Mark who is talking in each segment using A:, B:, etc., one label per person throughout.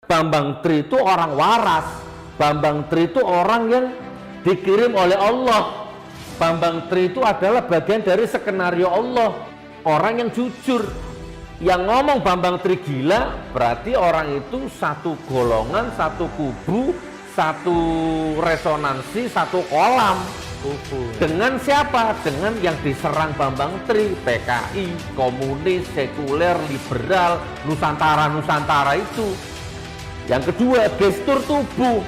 A: Bambang Tri itu orang waras. Bambang Tri itu orang yang dikirim oleh Allah. Bambang Tri itu adalah bagian dari skenario Allah. Orang yang jujur. Yang ngomong Bambang Tri gila berarti orang itu satu golongan, satu kubu, satu resonansi, satu kolam. Dengan siapa? Dengan yang diserang Bambang Tri, PKI, komunis, sekuler, liberal, Nusantara itu. Yang kedua, gestur tubuh,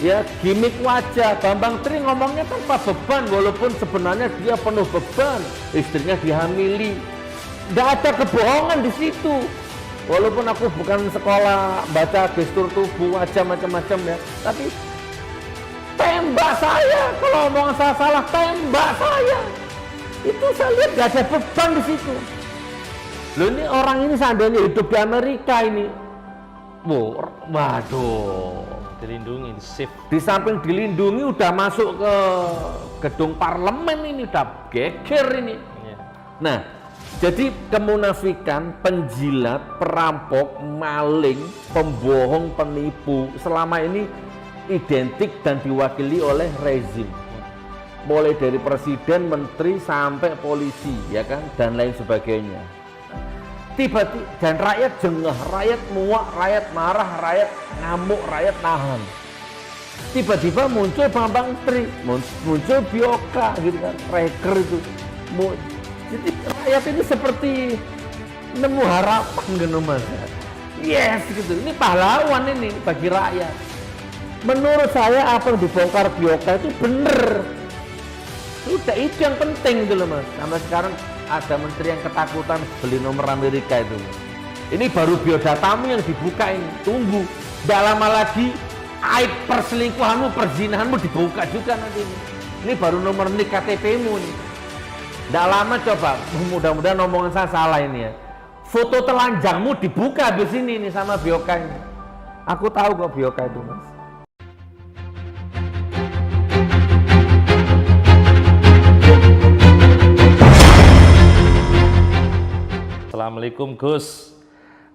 A: ya, gimmick wajah. Bambang Tri ngomongnya tanpa beban, walaupun sebenarnya dia penuh beban, istrinya dihamili. Nggak ada kebohongan di situ. Walaupun aku bukan sekolah baca gestur tubuh, wajah macam-macam ya, tapi tembak saya kalau omongan saya salah, tembak saya. Itu saya lihat nggak ada beban di situ. Loh, ini orang ini seandainya hidup di Amerika ini, waduh,
B: dilindungi, shift.
A: di samping dilindungi udah masuk ke gedung parlemen ini, udah geger ini.
B: Ya.
A: Nah, jadi kemunafikan, penjilat, perampok, maling, pembohong, penipu selama ini identik dan diwakili oleh rezim. Mulai dari presiden, menteri sampai polisi, ya kan, dan lain sebagainya. Tiba-tiba dan rakyat jengah, rakyat muak, rakyat marah, rakyat ngamuk, rakyat nahan. Tiba-tiba muncul Bambang Tri, muncul Bioka gitu kan, Reker itu. Jadi rakyat ini seperti nemu harapan gitu Mas. Yes gitu, ini pahlawan ini bagi rakyat. Menurut saya apa yang dibongkar Bioka itu bener. Udah itu yang penting gitu loh Mas. Sampai sekarang ada menteri yang ketakutan beli nomor Amerika itu. Ini baru biodatamu yang dibuka ini. Tunggu, tidak lama lagi aib perselingkuhanmu, perzinahanmu dibuka juga nanti ini. Ini baru nomor nik KTP-mu nih. Tidak lama coba, mudah-mudahan omongan saya salah ini ya. Foto telanjangmu dibuka di sini nih sama Bioka ini. Aku tahu kok Bioka itu Mas.
B: Assalamualaikum Gus.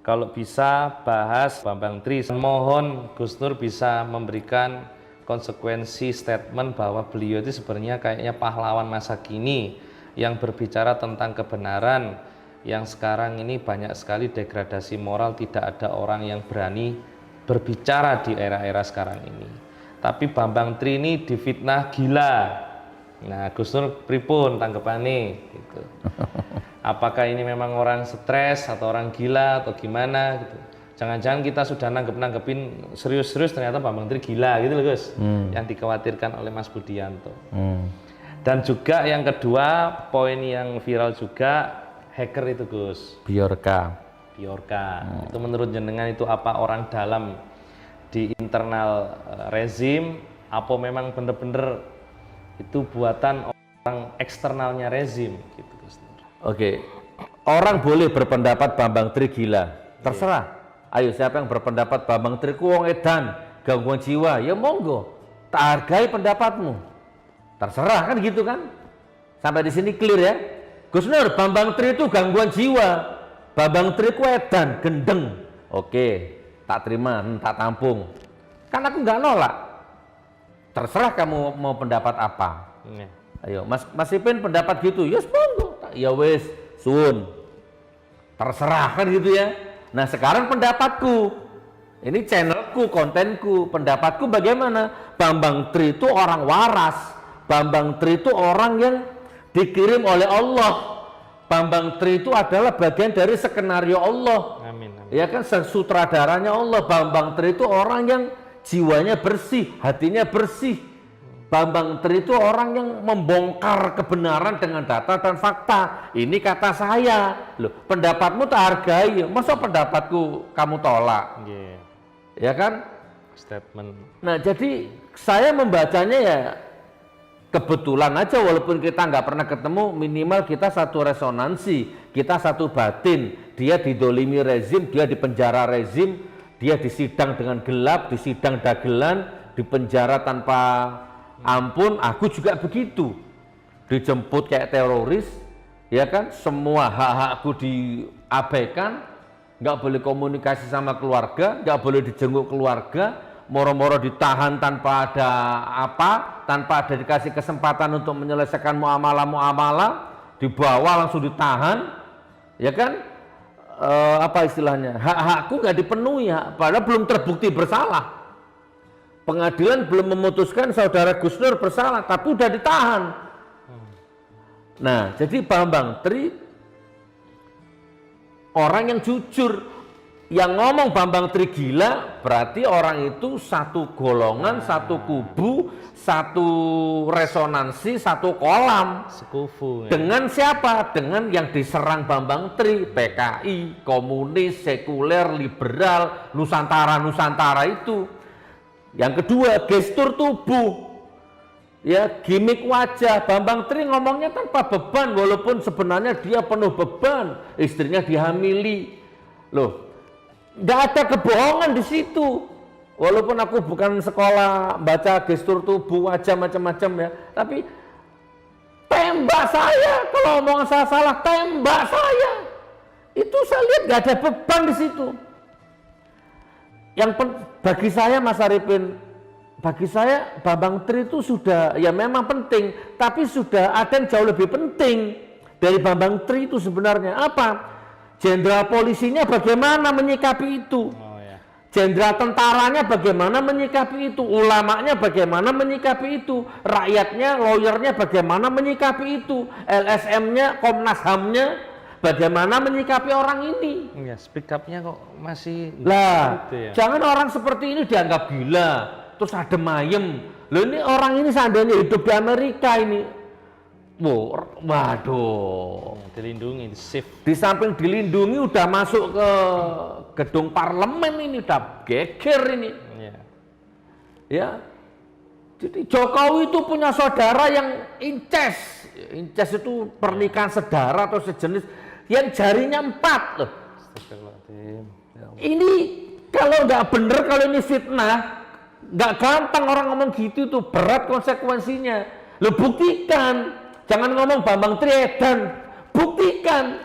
B: Kalau bisa bahas Bambang Tri, mohon Gus Nur bisa memberikan konsekuensi statement bahwa beliau itu sebenarnya kayaknya pahlawan masa kini yang berbicara tentang kebenaran, yang sekarang ini banyak sekali degradasi moral, tidak ada orang yang berani berbicara di era-era sekarang ini. Tapi Bambang Tri ini difitnah gila. Nah, Gus Nur pripun tanggapannya gitu. Apakah ini memang orang stres atau orang gila atau gimana gitu. Jangan-jangan kita sudah nanggepin serius-serius ternyata Bambang Tri gila gitu loh Gus. Yang dikhawatirkan oleh Mas Budianto. Dan juga yang kedua, poin yang viral juga, hacker itu Gus.
A: Bioka.
B: Itu menurut jenengan itu apa orang dalam di internal rezim, apa memang bener-bener itu buatan orang eksternalnya rezim gitu Gus.
A: Oke, orang boleh berpendapat Bambang Tri gila, terserah. Ayo siapa yang berpendapat Bambang Tri ku wong edan, gangguan jiwa, ya monggo, tak hargai pendapatmu. Terserah kan gitu kan? Sampai di sini clear ya. Gus Nur, Bambang Tri itu gangguan jiwa, Bambang Tri ku edan, gendeng. Oke, tak terima, tak tampung. Kan aku nggak nolak. Terserah kamu mau pendapat apa. Ayo, Mas Ipin pendapat gitu, yes monggo. Ya wes, sun. Terserah kan gitu ya. Nah sekarang pendapatku, ini channelku, kontenku, pendapatku bagaimana? Bambang Tri itu orang waras. Bambang Tri itu orang yang dikirim oleh Allah. Bambang Tri itu adalah bagian dari skenario Allah.
B: Amin.
A: Ya kan, sutradaranya Allah. Bambang Tri itu orang yang jiwanya bersih, hatinya bersih. Bambang Tri itu orang yang membongkar kebenaran dengan data dan fakta. Ini kata saya. Loh, pendapatmu tak hargai. Masa pendapatku kamu tolak? Ya kan?
B: Statement.
A: Nah, jadi saya membacanya ya kebetulan aja, walaupun kita nggak pernah ketemu, minimal kita satu resonansi, kita satu batin. Dia didolimi rezim, dia dipenjara rezim, dia disidang dengan gelap, disidang dagelan, dipenjara tanpa ampun. Aku juga begitu, dijemput kayak teroris, ya kan, semua hak-hakku diabaikan, nggak boleh komunikasi sama keluarga, nggak boleh dijenguk keluarga, moro-moro ditahan tanpa ada dikasih kesempatan untuk menyelesaikan muamalah, dibawa langsung ditahan, ya kan? Apa istilahnya? Hak-hakku nggak dipenuhi, padahal belum terbukti bersalah. Pengadilan belum memutuskan saudara Gus Nur bersalah, tapi udah ditahan. Nah, jadi Bambang Tri orang yang jujur. Yang ngomong Bambang Tri gila berarti orang itu satu golongan, satu kubu, satu resonansi, satu kolam.
B: Sekufu.
A: Dengan siapa? Dengan yang diserang Bambang Tri, PKI, komunis, sekuler, liberal, Nusantara itu. Yang kedua, gestur tubuh. Ya, gimmick wajah. Bambang Tri ngomongnya tanpa beban walaupun sebenarnya dia penuh beban, istrinya dihamili. Loh, nggak ada kebohongan di situ. Walaupun aku bukan sekolah baca gestur tubuh, wajah macam-macam ya, tapi tembak saya kalau omongan saya salah, tembak saya. Itu saya lihat nggak ada beban di situ. Bagi saya Mas Arifin, bagi saya Bambang Tri itu sudah ya memang penting, tapi sudah ada yang jauh lebih penting dari Bambang Tri itu sebenarnya apa? Jenderal polisinya bagaimana menyikapi itu? Jenderal tentaranya bagaimana menyikapi itu? Ulamanya bagaimana menyikapi itu? Rakyatnya, lawyernya bagaimana menyikapi itu? LSM-nya, Komnas HAM-nya bagaimana menyikapi orang ini?
B: Ya, speak up-nya kok masih
A: lah,
B: gitu ya?
A: Jangan orang seperti ini dianggap gila, terus adem ayem. Loh ini orang ini seandainya hidup di Amerika ini, waduh,
B: dilindungi, safe.
A: Di samping dilindungi udah masuk ke gedung parlemen ini, udah geger ini. Ya. Jadi Jokowi itu punya saudara yang incest. Incest itu pernikahan sedara atau sejenis yang jarinya 4 loh. Ini kalau nggak bener, kalau ini fitnah, nggak gampang orang ngomong gitu tuh, berat konsekuensinya. Lo buktikan. Jangan ngomong Bambang Tri edan, buktikan.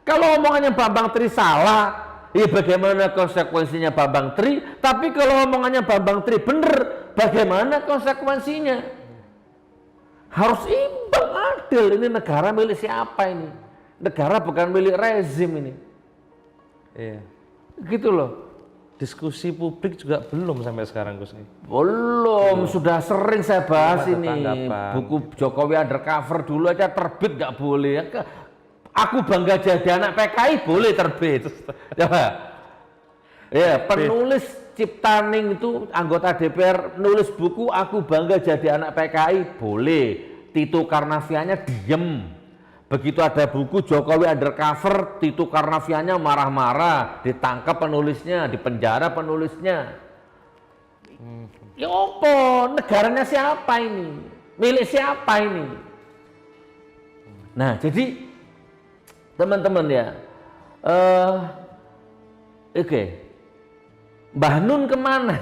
A: Kalau omongannya Bambang Tri salah, ya bagaimana konsekuensinya Bambang Tri? Tapi kalau omongannya Bambang Tri bener, bagaimana konsekuensinya? Harus imbang, adil. Ini negara milik siapa ini? Negara bukan milik rezim ini.
B: Iya.
A: Gitu loh.
B: Diskusi publik juga belum sampai sekarang Gus.
A: Belum, sudah sering saya bahas ini.
B: Tanggapan.
A: Buku Jokowi Undercover dulu aja terbit nggak boleh. Aku bangga jadi anak PKI boleh terbit. Coba. Ya, penulis Ciptaning itu anggota DPR nulis buku Aku Bangga Jadi Anak PKI boleh. Tito Karnaviannya diem. Begitu ada buku Jokowi Undercover, Tito Karnaviannya marah-marah, ditangkap penulisnya, dipenjara penulisnya. Ya opo, negaranya siapa ini? Milik siapa ini? Nah, jadi teman-teman ya, oke. Mbah Nun kemana?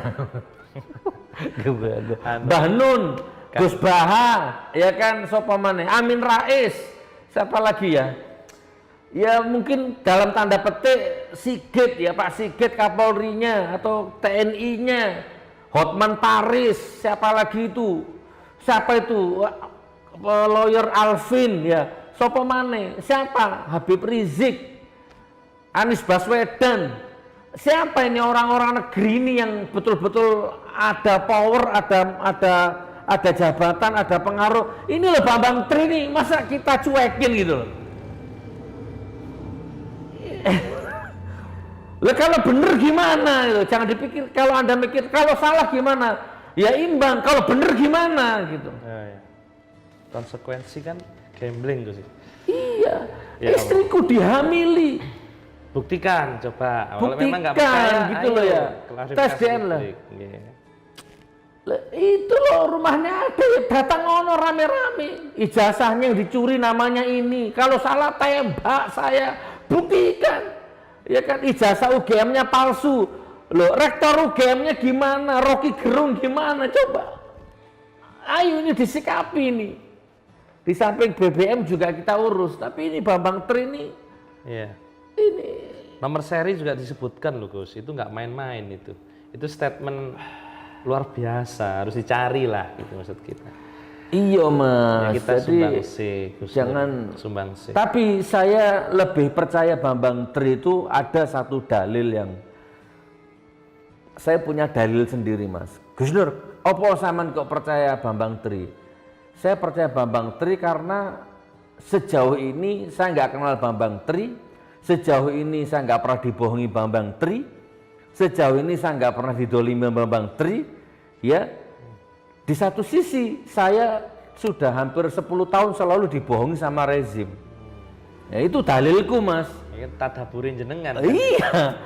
A: Mbah Nun, Gus Baha, ya kan, sapa maneh? Amin Rais. Siapa lagi ya? Ya mungkin dalam tanda petik Sigit ya, Pak Sigit Kapolrinya atau TNI-nya, Hotman Paris, siapa lagi itu? Siapa itu? Lawyer Alvin ya, siapa mana? Siapa? Habib Rizik, Anies Baswedan. Siapa ini orang-orang negeri ini yang betul-betul ada power, ada jabatan, ada pengaruh. Ini loh Bambang Tri nih, masa kita cuekin gitu loh. Lah kalau bener gimana gitu. Jangan dipikir, kalau Anda mikir kalau salah gimana? Ya imbang, kalau bener gimana gitu.
B: Ya. Konsekuensi kan gambling tuh sih.
A: Iya,
B: Ya,
A: istriku dihamili.
B: Buktikan coba. Kalau
A: Buktikan
B: memang nggak percaya,
A: gitu loh ya. Tes DNA lah. Itu loh rumahnya ada ya, datang ono rame-rame, ijazahnya yang dicuri namanya ini, kalau salah tembak saya, buktikan ya kan. Ijazah UGM-nya palsu loh, rektor UGM-nya gimana, Rocky Gerung gimana, coba ayo ini disikapi ini. Di samping BBM juga kita urus, tapi ini Bambang Tri ini,
B: yeah.
A: ini
B: Nomor seri juga disebutkan loh Gus, itu nggak main-main itu. Itu statement luar biasa, harus dicari lah itu maksud kita.
A: Iya
B: Ya,
A: Mas,
B: kita
A: jadi
B: sumbangsi, Gus Nur.
A: jangan
B: sumbangsi.
A: Tapi saya lebih percaya Bambang Tri itu ada satu dalil yang saya punya dalil sendiri Mas. Gus Nur, apa sampean kok percaya Bambang Tri? Saya percaya Bambang Tri karena sejauh ini saya nggak kenal Bambang Tri, sejauh ini saya nggak pernah dibohongi Bambang Tri, sejauh ini saya nggak pernah didolimi Bambang Tri, ya. Di satu sisi saya sudah hampir 10 tahun selalu dibohongi sama rezim. Ya itu dalilku Mas.
B: Ya, tadaburin jenengan.
A: Iya.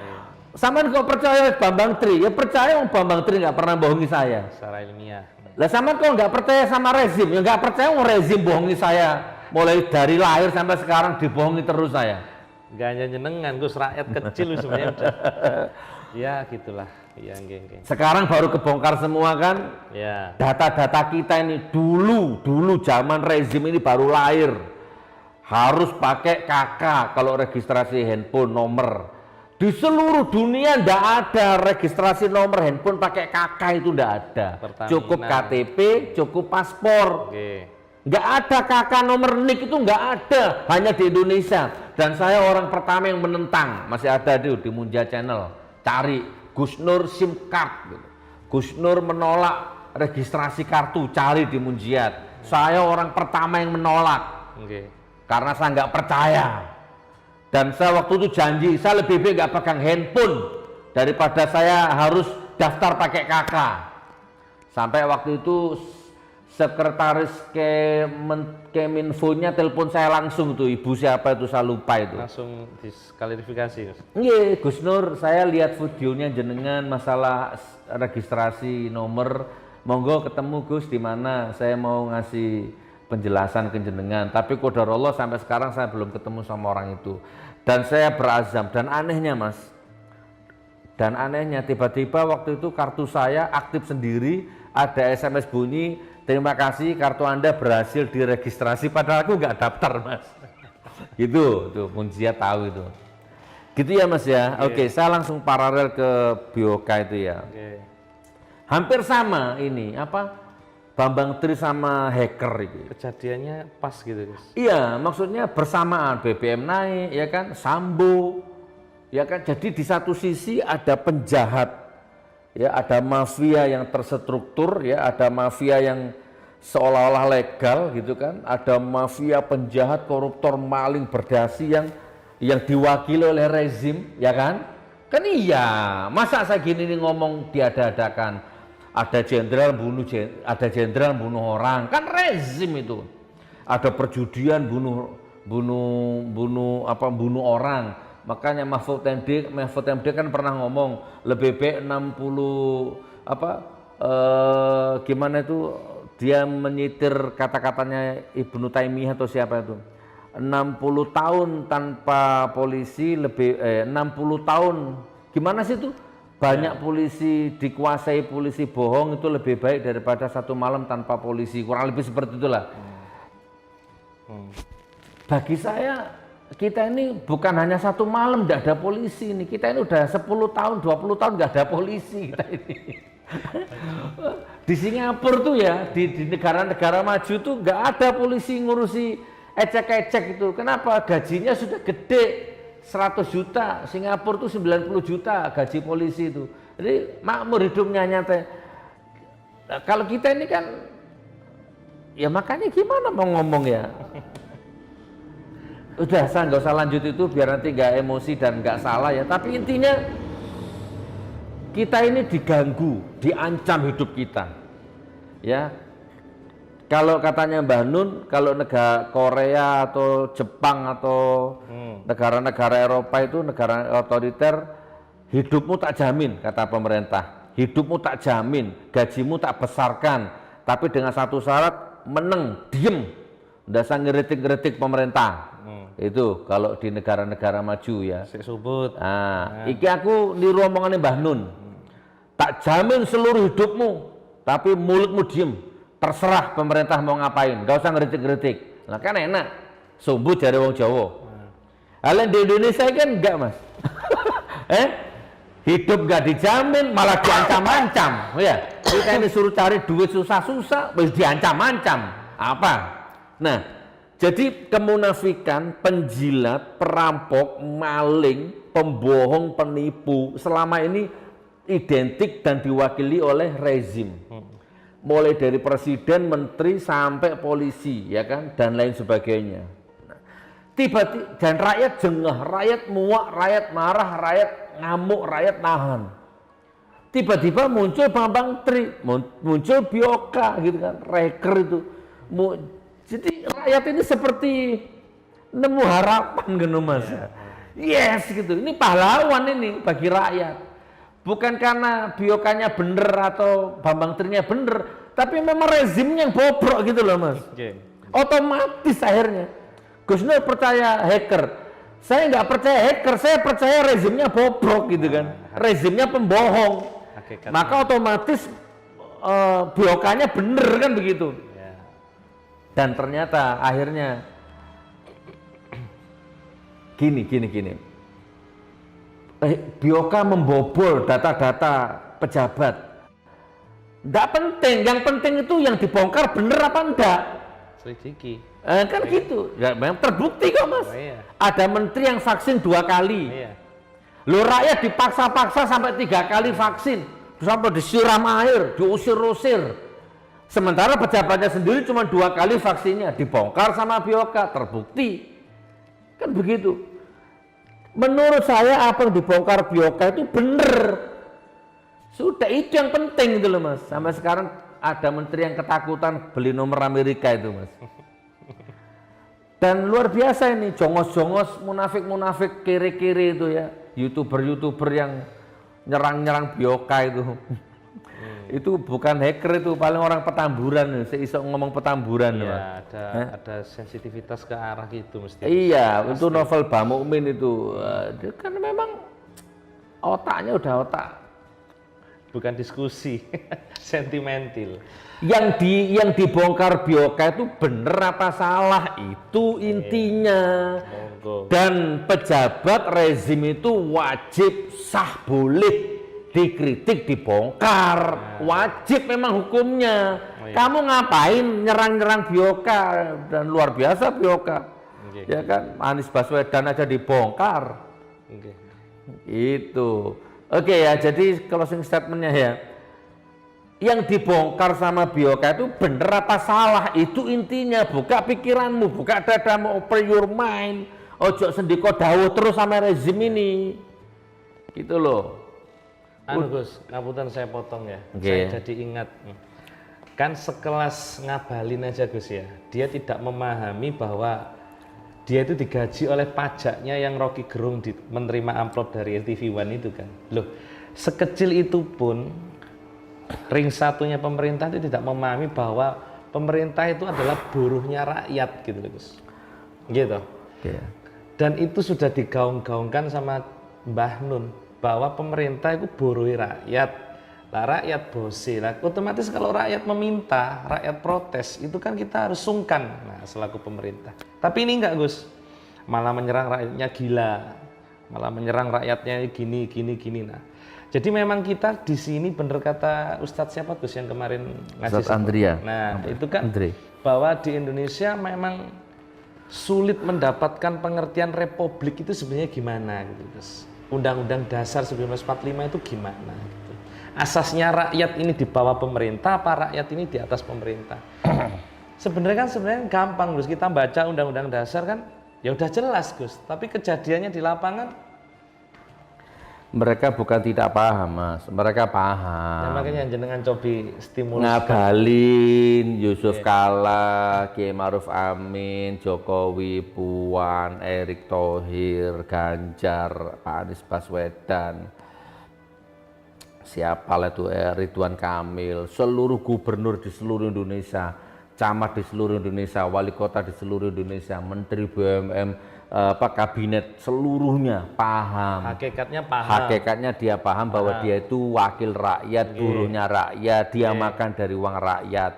A: Sampean kok percaya Bambang Tri? Ya percaya Bambang Tri nggak pernah bohongi saya.
B: Secara ilmiah.
A: Lah sampean kok nggak percaya sama rezim? Ya nggak percaya rezim bohongi saya. Mulai dari lahir sampai sekarang dibohongi terus saya.
B: Nggak hanya jenengan, Gus, rakyat kecil sebenarnya udah. Ya gitulah. Iya, geng.
A: Sekarang baru kebongkar semua kan?
B: Ya.
A: Data-data kita ini dulu zaman rezim ini baru lahir. Harus pakai KK kalau registrasi handphone nomor. Di seluruh dunia ndak ada registrasi nomor handphone pakai KK, itu ndak ada.
B: Pertamina.
A: Cukup KTP, cukup paspor.
B: Oke.
A: Nggak ada KK nomor NIK, itu nggak ada, hanya di Indonesia. Dan saya orang pertama yang menentang, masih ada di Munja Channel. Cari Gus Nur SIM card. Gus Nur menolak registrasi kartu, cari di Munjiat. Saya orang pertama yang menolak.
B: Oke.
A: Karena saya nggak percaya. Dan saya waktu itu janji, saya lebih baik nggak pegang handphone daripada saya harus daftar pakai KK. Sampai waktu itu sekretaris Keminfo-nya telepon saya langsung tuh, ibu siapa itu saya lupa itu.
B: Langsung diskualifikasi, Gus.
A: Iya, Gus Nur, saya lihat videonya jenengan masalah registrasi nomor. Monggo ketemu Gus di mana, saya mau ngasih penjelasan ke jenengan. Tapi qadarullah sampai sekarang saya belum ketemu sama orang itu. Dan saya berazam, dan anehnya Mas, dan anehnya tiba-tiba waktu itu kartu saya aktif sendiri, ada SMS bunyi, terima kasih kartu Anda berhasil diregistrasi, padahal aku nggak daftar Mas. Gitu, tuh Munjiat tahu itu. Gitu ya Mas ya. Oke, saya langsung paralel ke Bioka itu ya. Hampir sama ini apa Bambang Tri sama hacker itu.
B: Kejadiannya pas gitu, Gus.
A: Iya, maksudnya bersamaan BBM naik ya kan, Sambo ya kan. Jadi di satu sisi ada penjahat, ya ada mafia yang terstruktur, ya ada mafia yang seolah-olah legal gitu kan, ada mafia penjahat, koruptor, maling, berdasi yang diwakili oleh rezim, ya kan? Kan iya, masa saya gini nih ngomong diada-adakan, ada jenderal bunuh orang, kan rezim itu. Ada perjudian bunuh orang. Makanya Mahfud MD kan pernah ngomong lebih baik 60 gimana itu, dia menyitir kata-katanya Ibnu Taimiyah atau siapa itu, 60 tahun tanpa polisi lebih 60 tahun gimana sih itu, banyak polisi dikuasai polisi bohong itu lebih baik daripada satu malam tanpa polisi, kurang lebih seperti itulah. Bagi saya kita ini bukan hanya satu malam tidak ada polisi ini, kita ini udah 10 tahun 20 tahun nggak ada polisi kita ini. Di Singapura tuh ya, di negara-negara maju tuh nggak ada polisi ngurusi ecek-ecek itu. Kenapa? Gajinya sudah gede, 100 juta, Singapura tuh 90 juta gaji polisi itu. Jadi makmur hidupnya nyata. Nah, kalau kita ini kan, ya makanya gimana mau ngomong ya. Udah, saya nggak usah lanjut itu biar nanti nggak emosi dan nggak salah ya. Tapi intinya kita ini diganggu, diancam hidup kita. Ya, kalau katanya Mbah Nun, kalau negara Korea atau Jepang atau negara-negara Eropa itu negara otoriter, hidupmu tak jamin kata pemerintah, hidupmu tak jamin, gajimu tak besarkan, tapi dengan satu syarat, meneng, diem, nggak usah ngeritik-ngeritik pemerintah. Itu kalau di negara-negara maju ya.
B: Sebut.
A: Nah, iki aku niru omongannya Mbah Nun. Tak jamin seluruh hidupmu, tapi mulutmu diem. Terserah pemerintah mau ngapain, gak usah ngeritik-ngeritik. Nah kan enak, sumbut dari wong Jawa. Hal di Indonesia kan enggak Mas. Hidup nggak dijamin, malah diancam-ancam, ya. Kita ini suruh cari duit susah-susah, diancam-ancam. Apa? Nah, jadi kemunafikan, penjilat, perampok, maling, pembohong, penipu, selama ini identik dan diwakili oleh rezim. Mulai dari presiden, menteri, sampai polisi, ya kan, dan lain sebagainya. Tiba-tiba, dan rakyat jengah, rakyat muak, rakyat marah, rakyat ngamuk, rakyat nahan. Tiba-tiba muncul Bambang Tri, muncul Bioka gitu kan, Reker itu. Jadi rakyat ini seperti nemu harapan gitu Mas. Yes gitu, ini pahlawan ini bagi rakyat. Bukan karena Biokanya bener atau Bambang Trinya bener, tapi memang rezimnya yang bobrok gitu loh Mas. Otomatis akhirnya. Gus Nur percaya hacker, saya nggak percaya hacker, saya percaya rezimnya bobrok gitu kan, rezimnya pembohong, maka otomatis Biokanya bener kan begitu. Dan ternyata akhirnya gini, Bioka membobol data-data pejabat, nggak penting, yang penting itu yang dibongkar bener apa enggak.
B: Selidiki.
A: Kan gitu, ya, memang terbukti kok Mas. Ada menteri yang vaksin 2 kali. Loh rakyat dipaksa-paksa sampai 3 kali vaksin, sampai disiram air, diusir-usir. Sementara pejabatnya sendiri cuma 2 kali vaksinnya, dibongkar sama Bioka, terbukti. Kan begitu. Menurut saya apa yang dibongkar Bioka itu bener. Sudah itu yang penting gitu loh Mas. Sampai sekarang ada menteri yang ketakutan beli nomor Amerika itu Mas. Dan luar biasa ini, jongos-jongos, munafik-munafik, kiri-kiri itu ya, youtuber-youtuber yang nyerang-nyerang Bioka itu. Itu bukan hacker, itu paling orang Petamburan, saya iso ngomong Petamburan.
B: Iya, ada sensitivitas ke arah gitu mesti.
A: Iya, itu novel Mbah Mukmin itu, dia kan memang otaknya udah otak.
B: Bukan diskusi, sentimental.
A: Yang dibongkar Bioka itu bener apa salah, itu intinya. Dan pejabat rezim itu wajib, sah, boleh dikritik, dibongkar, wajib memang hukumnya. Kamu ngapain nyerang-nyerang Bioka, dan luar biasa Bioka, ya kan, Anies Baswedan aja dibongkar. Itu oke ya, jadi closing statementnya ya, yang dibongkar sama Bioka itu bener apa salah, itu intinya. Buka pikiranmu, buka dadamu, open your mind, ojo sendiko dawuh terus sama rezim ini, gitu loh.
B: Gus, ngapunten saya potong ya, saya jadi ingat, kan sekelas Ngabalin aja Gus ya, dia tidak memahami bahwa dia itu digaji oleh pajaknya yang Rocky Gerung menerima amplop dari RTV One itu kan. Loh, sekecil itu pun ring satunya pemerintah itu tidak memahami bahwa pemerintah itu adalah buruhnya rakyat gitu loh Gus. Gitu. Dan itu sudah digaung-gaungkan sama Mbah Nun bahwa pemerintah itu buruhi rakyat. Lah rakyat bosi lah. Otomatis kalau rakyat meminta, rakyat protes, itu kan kita harus sungkan. Nah, selaku pemerintah. Tapi ini enggak Gus. Malah menyerang rakyatnya gila. Malah menyerang rakyatnya gini. Nah, jadi memang kita di sini bener kata Ustadz siapa Gus yang kemarin ngasih
A: Ustadz Andria.
B: Nah, itu kan bahwa di Indonesia memang sulit mendapatkan pengertian republik itu sebenarnya gimana gitu Gus. Undang-Undang Dasar 1945 itu gimana gitu. Asasnya rakyat ini di bawah pemerintah, apa rakyat ini di atas pemerintah? Sebenarnya gampang Gus, kita baca Undang-Undang Dasar kan ya udah jelas Gus, tapi kejadiannya di lapangan
A: mereka bukan tidak paham Mas, mereka paham.
B: Ya, makanya jenengan cobi stimulus.
A: Ngabalin, Yusuf Kala, Kiai Maruf Amin, Jokowi, Puan, Erick Thohir, Ganjar, Pak Anies Baswedan, siapa lah itu, Ridwan Kamil, seluruh gubernur di seluruh Indonesia, camat di seluruh Indonesia, wali kota di seluruh Indonesia, menteri BUMN, kabinet seluruhnya paham. Hakikatnya dia paham bahwa dia itu wakil rakyat, buruhnya rakyat, dia makan dari uang rakyat.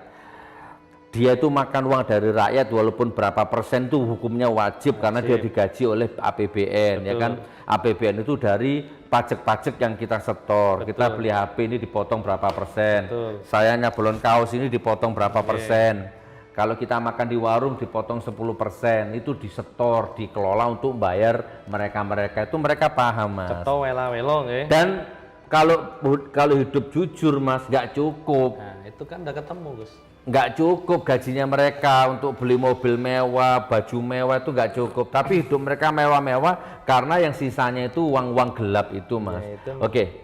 A: dia itu makan uang dari rakyat walaupun berapa persen itu hukumnya wajib karena dia digaji oleh APBN. Betul. Ya kan, APBN itu dari pajak-pajak yang kita setor. Betul. Kita beli HP ini dipotong berapa persen. Betul. Saya nyablon kaos ini dipotong berapa persen. Kalau kita makan di warung dipotong 10%, itu disetor, dikelola untuk bayar mereka itu mereka paham, Mas.
B: Ceto wela-welo nggih.
A: Dan kalau hidup jujur, Mas, nggak cukup.
B: Nah, itu kan udah ketemu, Gus.
A: Nggak cukup gajinya mereka untuk beli mobil mewah, baju mewah, itu nggak cukup. Tapi hidup mereka mewah-mewah karena yang sisanya itu uang-uang gelap itu, Mas. Ya, Oke.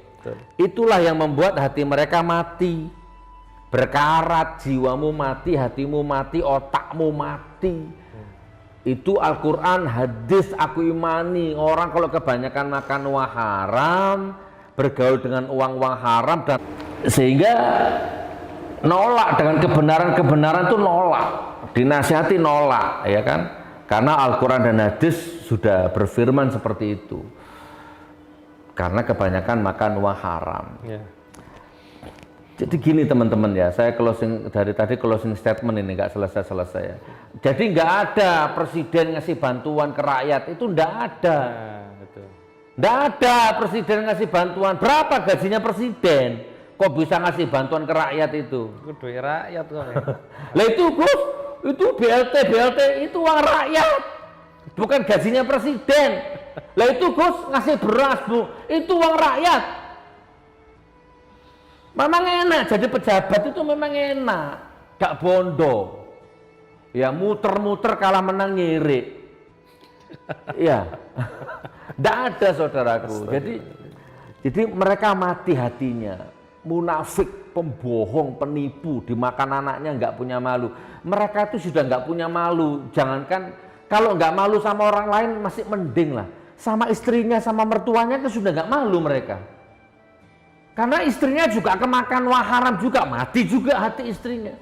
A: Itulah yang membuat hati mereka mati. Berkarat, jiwamu mati, hatimu mati, otakmu mati. Itu Al-Quran, hadis aku imani. Orang kalau kebanyakan makan uang haram, bergaul dengan uang-uang haram, dan sehingga nolak dengan kebenaran-kebenaran itu nolak, dinasihati nolak, ya kan? Karena Al-Quran dan hadis sudah berfirman seperti itu. Karena kebanyakan makan uang haram. Yeah. Jadi gini teman-teman ya, saya closing dari tadi closing statement ini nggak selesai-selesai ya. Jadi nggak ada presiden ngasih bantuan ke rakyat, itu nggak ada. Nggak ada presiden ngasih bantuan. Berapa gajinya presiden? Kok bisa ngasih bantuan ke rakyat itu?
B: Itu duit rakyat kok.
A: Lah itu Gus, itu BLT itu uang rakyat, bukan gajinya presiden. Lah itu Gus ngasih beras Bu, itu uang rakyat. Memang enak jadi pejabat itu, memang enak, gak bondo. Ya muter-muter kalah menang nyirik. Ya, nggak ada saudaraku. Jadi mereka mati hatinya. Munafik, pembohong, penipu, dimakan anaknya nggak punya malu. Mereka itu sudah nggak punya malu. Jangankan kalau nggak malu sama orang lain masih mending lah. Sama istrinya, sama mertuanya itu sudah nggak malu mereka. Karena istrinya juga kemakan uang haram juga, mati juga hati istrinya.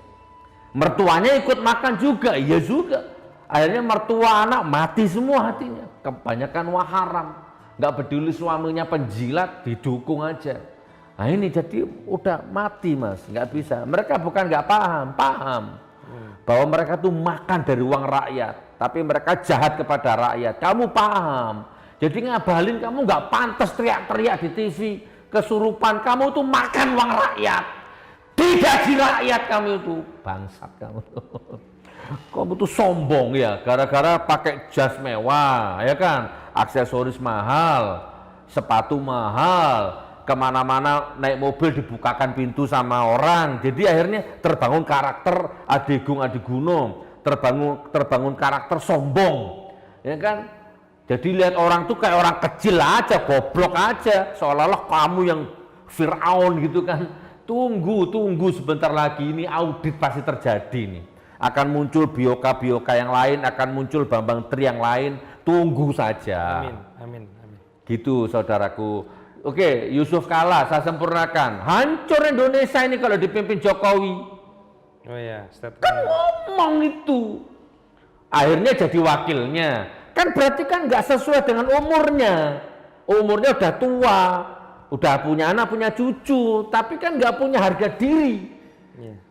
A: Mertuanya ikut makan juga, iya juga. Akhirnya mertua anak mati semua hatinya. Kebanyakan uang haram. Nggak peduli suaminya penjilat, didukung aja. Nah ini jadi udah mati Mas, nggak bisa. Mereka bukan nggak paham bahwa mereka tuh makan dari uang rakyat, tapi mereka jahat kepada rakyat. Kamu paham? Jadi ngabalin kamu nggak pantas teriak-teriak di TV, kesurupan. Kamu tuh makan uang rakyat, digaji rakyat, kamu itu bangsat kamu. Kamu tuh sombong ya, gara-gara pakai jas mewah, ya kan? Aksesoris mahal, sepatu mahal. Kemana-mana naik mobil dibukakan pintu sama orang, jadi akhirnya terbangun karakter adegung adegunum, terbangun karakter sombong, ya kan? Jadi lihat orang tuh kayak orang kecil aja, goblok aja, seolah-olah kamu yang Fir'aun gitu kan. Tunggu sebentar lagi ini audit pasti terjadi nih, akan muncul bioka yang lain, akan muncul Bambang Tri yang lain, tunggu saja.
B: Amin.
A: Gitu saudaraku. Oke, Yusuf kalah, saya sempurnakan. Hancur Indonesia ini kalau dipimpin Jokowi.
B: Oh iya,
A: kan ngomong itu. Akhirnya jadi wakilnya. Kan berarti kan nggak sesuai dengan umurnya. Umurnya udah tua, udah punya anak, punya cucu, tapi kan nggak punya harga diri.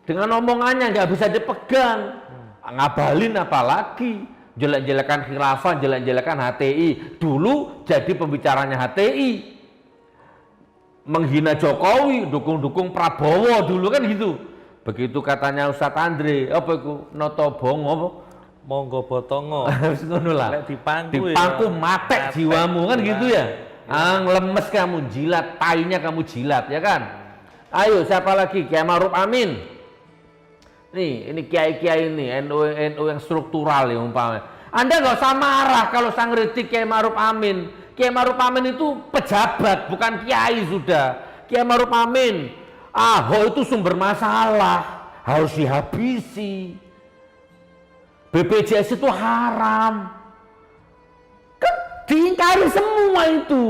A: Dengan omongannya nggak bisa dipegang. Ngabalin apalagi. Jelek-jelekan khilafah, jelek-jelekan HTI. Dulu jadi pembicaranya HTI. Menghina Jokowi, dukung Prabowo dulu kan gitu. Begitu katanya Ustadz Andre, apa itu? Noto bongo apa?
B: Monggo botongo.
A: Ngono lah.
B: Dipangku
A: matek jiwamu kan gitu ya. Lemes kamu jilat, tainya kamu jilat ya kan. Ayo siapa lagi? Kiai Ma'ruf Amin. Nih, ini kiai-kiai ini NU yang struktural ya umpamanya. Anda nggak usah marah kalau saya ngeritik Kiai Ma'ruf Amin. Kiai Ma'ruf Amin itu pejabat, bukan kiai sudah. Kiai Ma'ruf Amin, Ahok itu sumber masalah, harus dihabisi. BPJS itu haram, kan diingkari semua itu.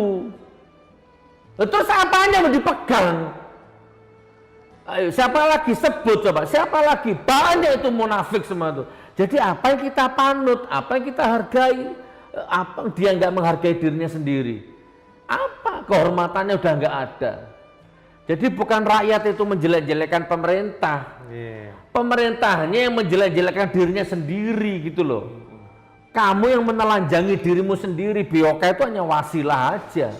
A: Terus apanya mau dipegang? Ayo, siapa lagi sebut coba? Siapa lagi? Banyak itu munafik semua itu. Jadi apa yang kita panut, apa yang kita hargai? Apa dia nggak menghargai dirinya sendiri? Apa kehormatannya udah nggak ada? Jadi bukan rakyat itu menjelek-jelekan pemerintah. Pemerintahnya yang menjelek-jelekan dirinya sendiri gitu loh. Kamu yang menelanjangi dirimu sendiri. Bioka itu hanya wasilah aja.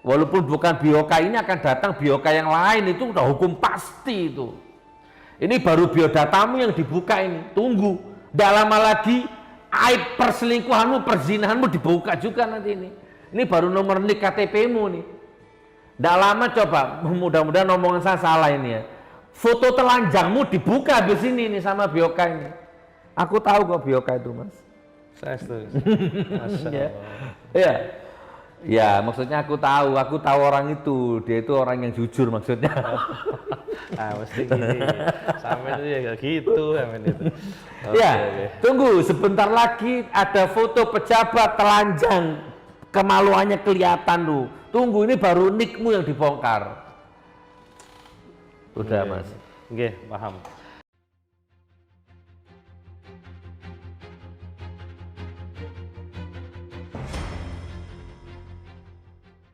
A: Walaupun bukan bioka ini akan datang bioka yang lain, itu udah hukum pasti itu. Ini baru biodatamu yang dibuka ini. Tunggu. Tidak lama lagi aib perselingkuhanmu, perzinahanmu dibuka juga nanti ini. Ini baru nomor nik KTP-mu nih. Tidak lama coba, mudah-mudahan omongan saya salah ini ya. Foto telanjangmu dibuka habis ini nih sama bioka ini. Aku tahu kok bioka itu, Mas.
B: Saya setuju.
A: Ya. Ya, maksudnya aku tahu orang itu, dia itu orang yang jujur maksudnya.
B: Mesti gini. Sampai itu ya kayak gitu, itu.
A: Ya, tunggu sebentar lagi ada foto pejabat telanjang, kemaluannya kelihatan tuh. Tunggu, ini baru nikmu yang dibongkar. Udah, Mas.
B: Oke, paham.